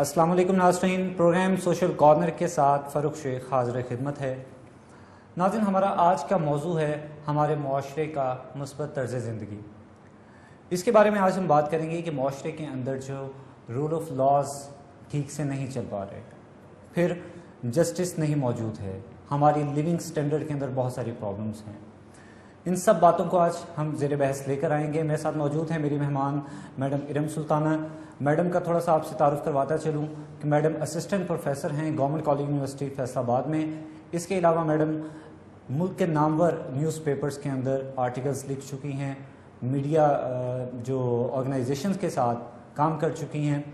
अस्सलाम वालेकुम नाज़रीन, प्रोग्राम सोशल कॉर्नर के साथ फ़ारूक शेख हाज़िर खिदमत है। नाज़रीन, हमारा आज का मौजू है हमारे मुआशरे का मुस्बत तर्ज़ ज़िंदगी। इसके बारे में आज हम बात करेंगे कि मुआशरे के अंदर जो रूल ऑफ लॉज ठीक से नहीं चल पा रहे, फिर जस्टिस नहीं मौजूद है, हमारी लिविंग स्टैंडर्ड के अंदर बहुत सारी प्रॉब्लम्स हैं। इन सब बातों को आज हम ज़ेर बहस लेकर आएंगे। मेरे साथ मौजूद हैं मेरी मेहमान मैडम इरम सुल्ताना। मैडम का थोड़ा सा आपसे तारुफ करवाता चलूँ कि मैडम असिस्टेंट प्रोफेसर हैं गवर्नमेंट कॉलेज यूनिवर्सिटी फैसलाबाद में। इसके अलावा मैडम मुल्क के नामवर न्यूज़पेपर्स के अंदर आर्टिकल्स लिख चुकी हैं, मीडिया जो ऑर्गेनाइजेशंस के साथ काम कर चुकी हैं।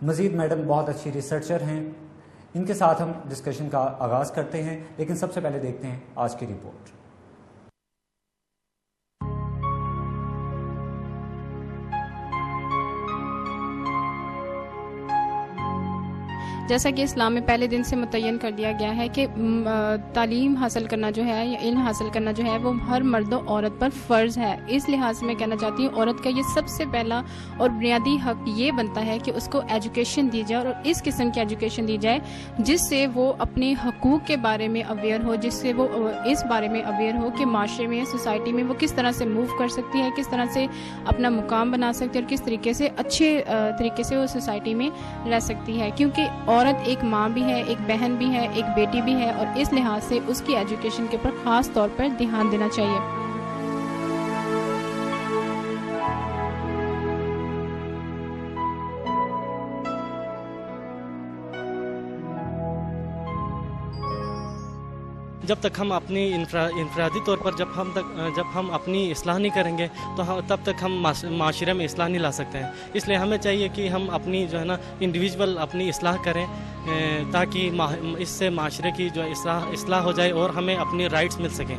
मज़ीद मैडम बहुत अच्छी रिसर्चर हैं। इनके साथ हम डिस्कशन का आगाज़ करते हैं, लेकिन सबसे पहले देखते हैं आज की रिपोर्ट। जैसा कि इस्लाम में पहले दिन से मुतय्यन कर दिया गया है कि तालीम हासिल करना जो है या इल्म हासिल करना जो है वो हर मर्द और औरत पर फ़र्ज़ है। इस लिहाज से मैं कहना चाहती हूँ औरत का ये सबसे पहला और बुनियादी हक ये बनता है कि उसको एजुकेशन दी जाए और इस किस्म की एजुकेशन दी जाए जिससे वो अपने हकूक़ के बारे में अवेयर हो, जिससे वो इस बारे में अवेयर हो कि माशरे में, सोसाइटी में वो किस तरह से मूव कर सकती है, किस तरह से अपना मुकाम बना सकती है और किस तरीके से अच्छे तरीके से वो सोसाइटी में रह सकती है। क्योंकि औरत एक माँ भी है, एक बहन भी है, एक बेटी भी है और इस लिहाज से उसकी एजुकेशन के ऊपर ख़ास तौर पर ध्यान देना चाहिए। जब तक हम अपनी इनफरादी तौर पर जब हम अपनी इस्लाह नहीं करेंगे तो तब तक हम माशरे में इस्लाह नहीं ला सकते हैं। इसलिए हमें चाहिए कि हम अपनी जो है ना इंडिविजुअल अपनी इस्लाह करें ताकि इससे माशरे की जो इस्लाह हो जाए और हमें अपनी राइट्स मिल सकें।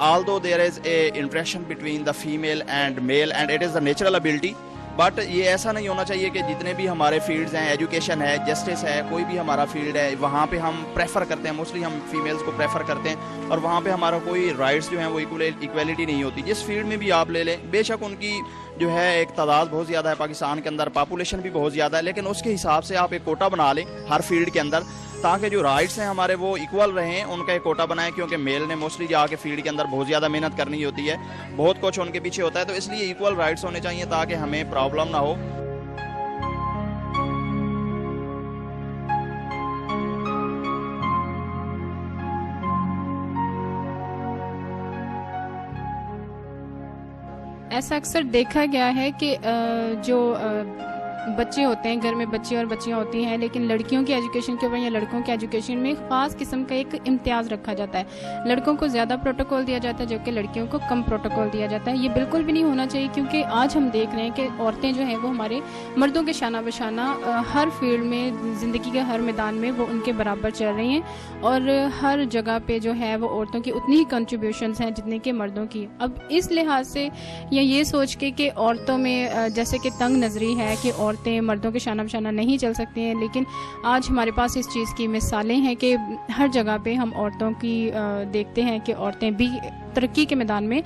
Although there is a interaction between the female and male and it is a natural ability, but ये ऐसा नहीं होना चाहिए कि जितने भी हमारे फील्ड्स हैं, एजुकेशन है, जस्टिस है, कोई भी हमारा फील्ड है, वहाँ पे हम प्रेफर करते हैं, मोस्टली हम फीमेल्स को प्रेफर करते हैं और वहाँ पे हमारा कोई राइट्स जो हैं वो इक्वलिटी नहीं होती। जिस फील्ड में भी आप ले लें, बेशक उनकी जो है एक तादाद बहुत ज़्यादा है, पाकिस्तान के अंदर पॉपुलेशन भी बहुत ज़्यादा है, लेकिन उसके हिसाब से आप एक कोटा बना लें हर फील्ड के अंदर ताकि जो राइट्स हैं हमारे वो इक्वल रहें, उनका एक कोटा बनाएं। क्योंकि मेल ने मोस्टली जाके फील्ड के अंदर बहुत ज़्यादा मेहनत करनी होती है, बहुत कुछ उनके पीछे होता है, तो इसलिए इक्वल राइट्स होने चाहिए ताकि हमें प्रॉब्लम ना हो। ऐसा अक्सर देखा गया है कि जो बच्चे होते हैं, घर में बच्चे और बच्चियां होती हैं, लेकिन लड़कियों की एजुकेशन के ऊपर या लड़कों की एजुकेशन में ख़ास किस्म का एक इम्तियाज़ रखा जाता है। लड़कों को ज़्यादा प्रोटोकॉल दिया जाता है जबकि लड़कियों को कम प्रोटोकॉल दिया जाता है। ये बिल्कुल भी नहीं होना चाहिए क्योंकि आज हम देख रहे हैं कि औरतें जो हैं वो हमारे मर्दों के शाना बशाना हर फील्ड में, ज़िंदगी के हर मैदान में वो उनके बराबर चल रही हैं और हर जगह पर जो है वो औरतों की उतनी ही कंट्रीब्यूशंस हैं जितने के मर्दों की। अब इस लिहाज से या ये सोच के कि औरतों में जैसे कि तंग नज़री है कि औरतें मर्दों के शाना बशाना नहीं चल सकती हैं, लेकिन आज हमारे पास इस चीज़ की मिसालें हैं कि हर जगह पे हम औरतों की देखते हैं कि औरतें भी तरक्की के मैदान में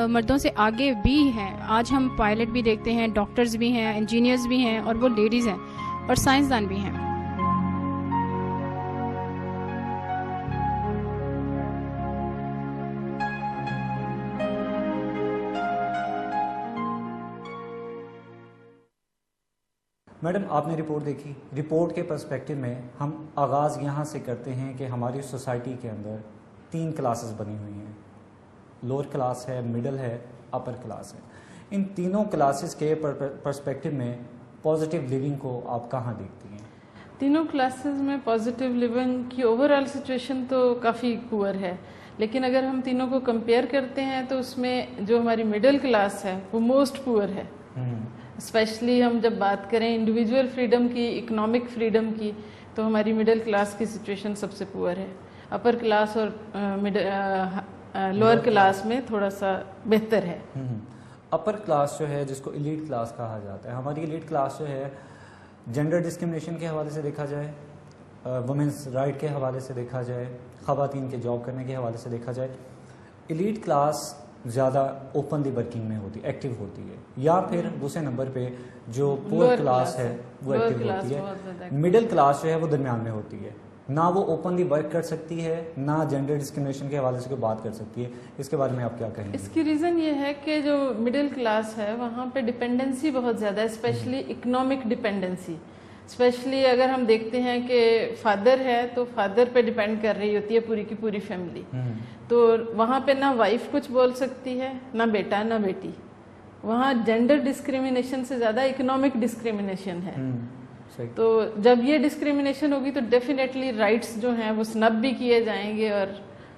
मर्दों से आगे भी हैं। आज हम पायलट भी देखते हैं, डॉक्टर्स भी हैं, इंजीनियर्स भी हैं और वो लेडीज़ हैं और साइंसदान भी हैं। मैडम, आपने रिपोर्ट देखी। रिपोर्ट के पर्सपेक्टिव में हम आगाज़ यहाँ से करते हैं कि हमारी सोसाइटी के अंदर 3 क्लासेस बनी हुई हैं। लोअर क्लास है, मिडल है, अपर क्लास है। इन तीनों क्लासेस के पर्सपेक्टिव में पॉजिटिव लिविंग को आप कहाँ देखती हैं? तीनों क्लासेस में पॉजिटिव लिविंग की ओवरऑल सिचुएशन तो काफ़ी पुअर है, लेकिन अगर हम तीनों को कंपेयर करते हैं तो उसमें जो हमारी मिडिल क्लास है वो मोस्ट पुअर है। स्पेशली हम जब बात करें इंडिविजुअल फ्रीडम की, इकोनॉमिक फ्रीडम की, तो हमारी मिडिल क्लास की सिचुएशन सबसे पुअर है। अपर क्लास और लोअर क्लास में थोड़ा सा बेहतर है। अपर क्लास जो है, जिसको एलीट क्लास कहा जाता है, हमारी एलीट क्लास जो है जेंडर डिस्क्रिमिनेशन के हवाले से देखा जाए वुमेंस राइट के हवाले से देखा जाए, ख़वातीन के जॉब करने के हवाले से देखा जाए, एलीट क्लास ज़्यादा ओपनली वर्किंग में होती, एक्टिव होती है, या फिर दूसरे नंबर पे जो पुअर क्लास है वो एक्टिव होती है, मिडिल क्लास जो है वो दरमियान में होती है, ना वो ओपनली वर्क कर सकती है, ना जेंडर डिस्क्रिमिनेशन के हवाले से कोई बात कर सकती है। इसके बारे में आप क्या कहेंगे? इसकी रीज़न ये है कि जो मिडिल क्लास है वहाँ पे डिपेंडेंसी बहुत ज़्यादा है, स्पेशली इकोनॉमिक डिपेंडेंसी। स्पेशली अगर हम देखते हैं कि फादर है तो फादर पे डिपेंड कर रही होती है पूरी की पूरी फैमिली, तो वहाँ पे ना वाइफ कुछ बोल सकती है, ना बेटा ना बेटी। वहाँ जेंडर डिस्क्रिमिनेशन से ज़्यादा इकोनॉमिक डिस्क्रिमिनेशन है। तो जब ये डिस्क्रिमिनेशन होगी तो डेफिनेटली राइट्स जो हैं वो स्नब भी किए जाएंगे और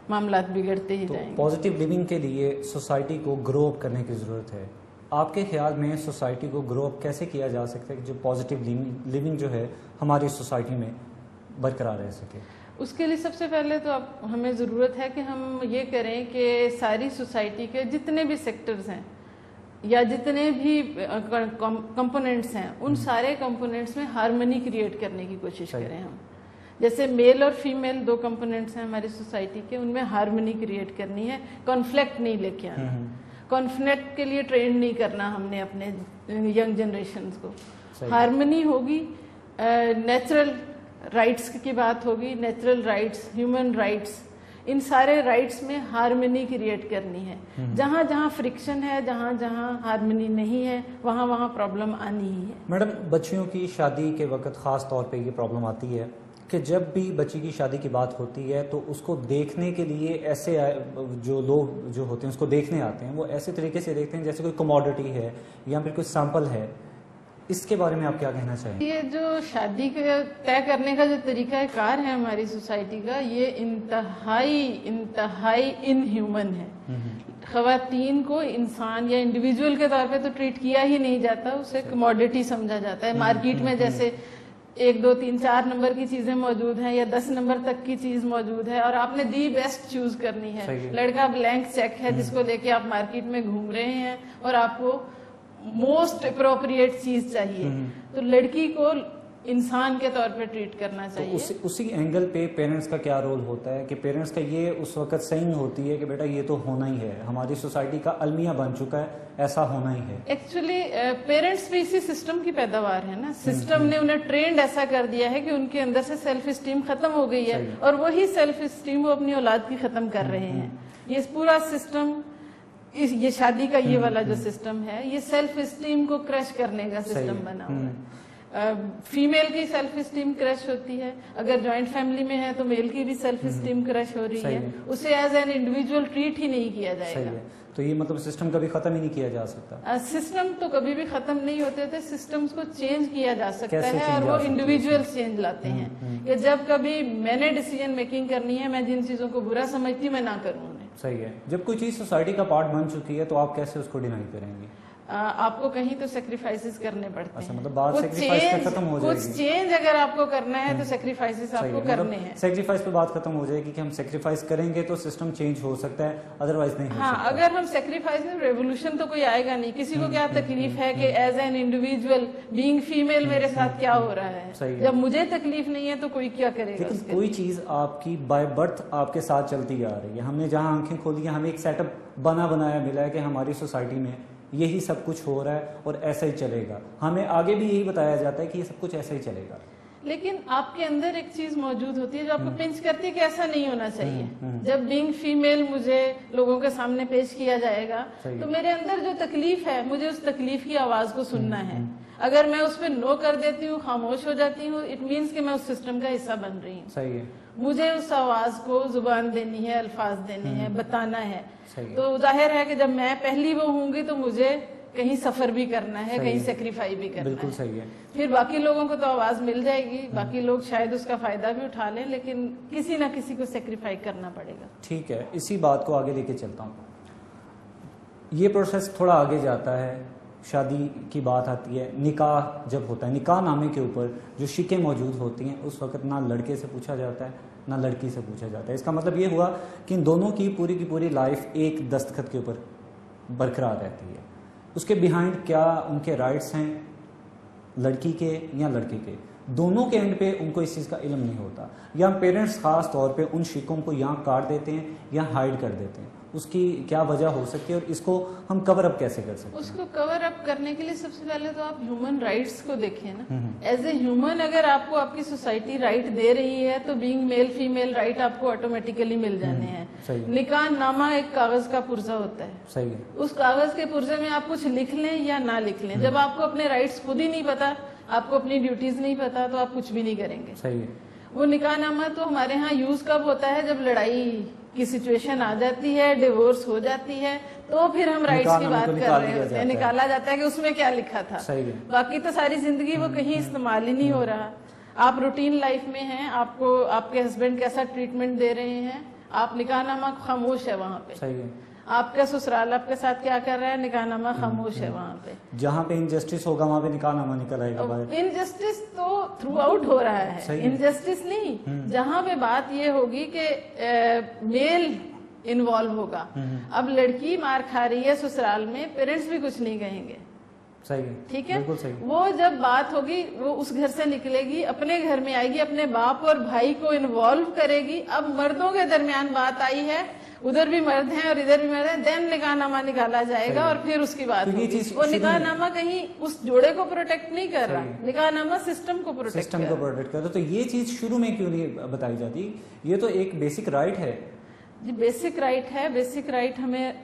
मामलात बिगड़ते ही जाएंगे। पॉजिटिव लिविंग के लिए सोसाइटी को ग्रो अप करने की ज़रूरत है। आपके ख्याल में सोसाइटी को ग्रो अप कैसे किया जा सकता है कि जो पॉजिटिव लिविंग जो है हमारी सोसाइटी में बरकरार रह सके? उसके लिए सबसे पहले तो हमें ज़रूरत है कि हम ये करें कि सारी सोसाइटी के जितने भी सेक्टर्स हैं या जितने भी कंपोनेंट्स हैं उन सारे कंपोनेंट्स में हार्मनी क्रिएट करने की कोशिश करें हम। जैसे मेल और फीमेल दो कंपोनेंट्स हैं हमारी सोसाइटी के, उनमें हार्मनी क्रिएट करनी है, कॉन्फ्लिक्ट नहीं लेके आना। कॉन्फ्लिक्ट के लिए ट्रेन नहीं करना हमने अपने यंग जनरेशन को। हार्मनी होगी, नेचुरल राइट्स की बात होगी, नेचुरल राइट्स, ह्यूमन राइट्स, इन सारे राइट्स में हार्मनी क्रिएट करनी है। जहाँ जहाँ फ्रिक्शन है, जहाँ जहाँ हार्मनी नहीं है, वहाँ वहाँ प्रॉब्लम आनी ही है। मैडम, बच्चियों की शादी के वक्त ख़ास तौर पे ये प्रॉब्लम आती है कि जब भी बच्ची की शादी की बात होती है तो उसको देखने के लिए ऐसे जो लोग जो होते हैं उसको देखने आते हैं, वो ऐसे तरीके से देखते हैं जैसे कोई कमोडिटी है या फिर कोई सैंपल है। इसके बारे में आप क्या कहना चाहेंगे? ये जो शादी का तय करने का जो तरीका कार है हमारी सोसाइटी का, ये इंतहाई इनह्यूमन है। ख़वातीन को इंसान या इंडिविजुअल के तौर पे तो ट्रीट किया ही नहीं जाता, उसे कमोडिटी समझा जाता है। मार्केट में जैसे 1, 2, 3, 4 नंबर की चीजें मौजूद हैं या 10 नंबर तक की चीज मौजूद है और आपने दी बेस्ट चूज करनी है। लड़का ब्लैंक चेक है जिसको लेके आप मार्केट में घूम रहे हैं और आपको मोस्ट अप्रोप्रिएट चीज चाहिए, तो लड़की को इंसान के तौर पे ट्रीट करना चाहिए। तो उसी एंगल पे पेरेंट्स का क्या रोल होता है कि पेरेंट्स का ये उस वक्त सही होती है कि बेटा ये तो होना ही है, हमारी सोसाइटी का अलमिया बन चुका है, ऐसा होना ही है। एक्चुअली पेरेंट्स भी इसी सिस्टम की पैदावार है ना। सिस्टम ने उन्हें ट्रेंड ऐसा कर दिया है कि उनके अंदर से सेल्फ स्टीम खत्म हो गई है और वही सेल्फ स्टीम वो अपनी औलाद की खत्म कर रहे हैं। ये पूरा सिस्टम, ये शादी का ये वाला जो सिस्टम है, ये सेल्फ स्टीम को क्रश करने का सिस्टम बना हुआ है। फीमेल की सेल्फ स्टीम क्रश होती है, अगर जॉइंट फैमिली में है तो मेल की भी सेल्फ स्टीम क्रश हो रही है, उसे एज एन इंडिविजुअल ट्रीट ही नहीं किया जाएगा। तो ये मतलब सिस्टम कभी खत्म ही नहीं किया जा सकता। सिस्टम तो कभी भी खत्म नहीं होते थे, सिस्टम्स को चेंज किया जा सकता है और वो इंडिविजुअल चेंज लाते हैं कि जब कभी मैंने डिसीजन मेकिंग करनी है, मैं जिन चीजों को बुरा समझती मैं ना करूँ। सही है। जब कोई चीज सोसाइटी का पार्ट बन चुकी है तो आप कैसे उसको डिनाई करेंगे? आपको कहीं तो सेक्रीफाइसेस करने पड़ते हैं। मतलब बात सेक्रीफाइस पे खत्म हो जाएगी। कुछ चेंज अगर आपको करना है तो सेक्रीफाइसेस आपको करने हैं। सेक्रीफाइस पे बात खत्म हो जाएगी कि हम सेक्रीफाइस करेंगे तो सिस्टम चेंज हो सकता है, अदरवाइज नहीं हो सकता। अगर हम सेक्रीफाइस में रेवोल्यूशन तो कोई आएगा नहीं। किसी को क्या तकलीफ है कि as an individual being female मेरे साथ क्या हो रहा है, जब मुझे तकलीफ नहीं है तो कोई क्या करेगा। लेकिन कोई चीज आपकी बाय बर्थ आपके साथ चलती आ रही है। हमने जहाँ आंखें खोली है, हमें एक सेटअप बनाया मिला है कि हमारी सोसाइटी में यही सब कुछ हो रहा है और ऐसा ही चलेगा। हमें आगे भी यही बताया जाता है कि ये सब कुछ ऐसा ही चलेगा। लेकिन आपके अंदर एक चीज मौजूद होती है जो आपको पिंच करती है कि ऐसा नहीं होना चाहिए। जब बीइंग फीमेल मुझे लोगों के सामने पेश किया जाएगा तो मेरे अंदर जो तकलीफ है, मुझे उस तकलीफ की आवाज को सुनना है। अगर मैं उस पर नो कर देती हूँ, खामोश हो जाती हूँ, इट मीन्स कि मैं उस सिस्टम का हिस्सा बन रही हूँ। सही है। मुझे उस आवाज को जुबान देनी है, अल्फाज देने हैं, बताना है। तो जाहिर है कि जब मैं पहली वो होंगी तो मुझे कहीं सफर भी करना है, कहीं सेक्रीफाई भी करना है। बिल्कुल सही है। फिर बाकी लोगों को तो आवाज मिल जाएगी, बाकी लोग शायद उसका फायदा भी उठा लें, लेकिन किसी ना किसी को सेक्रीफाई करना पड़ेगा। ठीक है, इसी बात को आगे लेके चलता हूँ। ये प्रोसेस थोड़ा आगे जाता है, शादी की बात आती है, निकाह जब होता है, निकाह नामे के ऊपर जो शिकें मौजूद होती हैं उस वक्त ना लड़के से पूछा जाता है ना लड़की से पूछा जाता है। इसका मतलब ये हुआ कि इन दोनों की पूरी लाइफ एक दस्तखत के ऊपर बरकरार रहती है। उसके बिहाइंड क्या उनके राइट्स हैं, लड़की के या लड़के के, दोनों के एंड पे उनको इस चीज़ का इल्म नहीं होता, या पेरेंट्स ख़ास तौर पे उन शिकों को यहाँ काट देते हैं या हाइड कर देते हैं। उसकी क्या वजह हो सकती है और इसको हम कवर अप कैसे कर सकते हैं? उसको कवर अप करने के लिए सबसे पहले तो आप ह्यूमन राइट्स को देखिए ना। एज ए ह्यूमन अगर आपको आपकी सोसाइटी राइट दे रही है तो बीइंग मेल फीमेल राइट आपको ऑटोमेटिकली मिल जाने हैं। निकाह नामा एक कागज का पुर्जा होता है, सही है। उस कागज के पुर्जे में आप कुछ लिख लें या ना लिख लें, जब आपको अपने राइट्स खुद ही नहीं पता, आपको अपनी ड्यूटीज नहीं पता, तो आप कुछ भी नहीं करेंगे। सही है। वो निकाहनामा तो हमारे यहाँ यूज कब होता है? जब लड़ाई की सिचुएशन आ जाती है, डिवोर्स हो जाती है, तो फिर हम राइट्स की बात कर रहे होते हैं, निकाला जाता है कि उसमें क्या लिखा था। बाकी तो सारी जिंदगी वो कहीं इस्तेमाल ही नहीं हो रहा। आप रूटीन लाइफ में हैं, आपको आपके हस्बैंड कैसा ट्रीटमेंट दे रहे हैं, आप निकाहनामा खामोश है वहाँ पे। सही है। आपका ससुराल आपके साथ क्या कर रहा है, निकाहनामा खामोश है वहाँ पे। जहाँ पे इनजस्टिस होगा वहाँ पे निकाहनामा निकल आएगा बाहर। इनजस्टिस तो थ्रू आउट हो रहा है, इनजस्टिस नहीं। जहाँ पे बात ये होगी कि मेल इन्वॉल्व होगा, अब लड़की मार खा रही है ससुराल में, पेरेंट्स भी कुछ नहीं कहेंगे। सही है, ठीक है। बिल्कुल सही। वो जब बात होगी वो उस घर से निकलेगी, अपने घर में आएगी, अपने बाप और भाई को इन्वॉल्व करेगी। अब मर्दों के दरमियान बात आई है, उधर भी मर्द हैं और इधर भी मर्द हैं, देन निकाहनामा निकाला जाएगा और फिर उसकी बात होगी। वो निकाहनामा कहीं उस जोड़े को प्रोटेक्ट नहीं कर रहा, निकाहनामा सिस्टम को प्रोटेक्ट कर रहा है। तो ये चीज शुरू में क्यों नहीं बताई जाती? ये तो एक बेसिक राइट है जी, बेसिक राइट है। बेसिक राइट हमें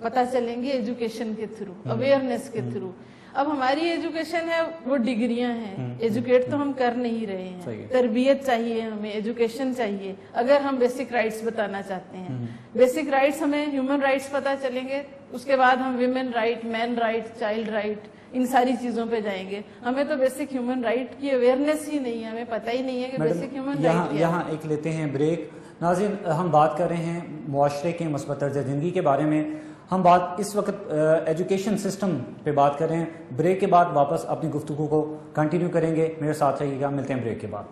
पता चलेंगे एजुकेशन के थ्रू, अवेयरनेस के थ्रू। अब हमारी एजुकेशन है वो डिग्रियां हैं, एजुकेट तो हम कर नहीं रहे हैं। तरबियत चाहिए हमें, एजुकेशन चाहिए अगर हम बेसिक राइट्स बताना चाहते हैं। बेसिक राइट्स हमें ह्यूमन राइट्स पता चलेंगे, उसके बाद हम women right, man right, child right, इन सारी चीजों पे जाएंगे। हमें तो बेसिक ह्यूमन राइट की अवेयरनेस ही नहीं है, हमें पता ही नहीं है कि बेसिक ह्यूमन राइट। यहाँ एक लेते हैं ब्रेक। नाज़रीन, हम बात कर रहे हैं मुआशरे के मस्बत तर्ज ज़िंदगी के बारे में। हम बात इस वक्त एजुकेशन सिस्टम पे बात कर रहे हैं। ब्रेक के बाद वापस अपनी गुफ्तगू को कंटिन्यू करेंगे। मेरे साथ रहिएगा, मिलते हैं ब्रेक के बाद।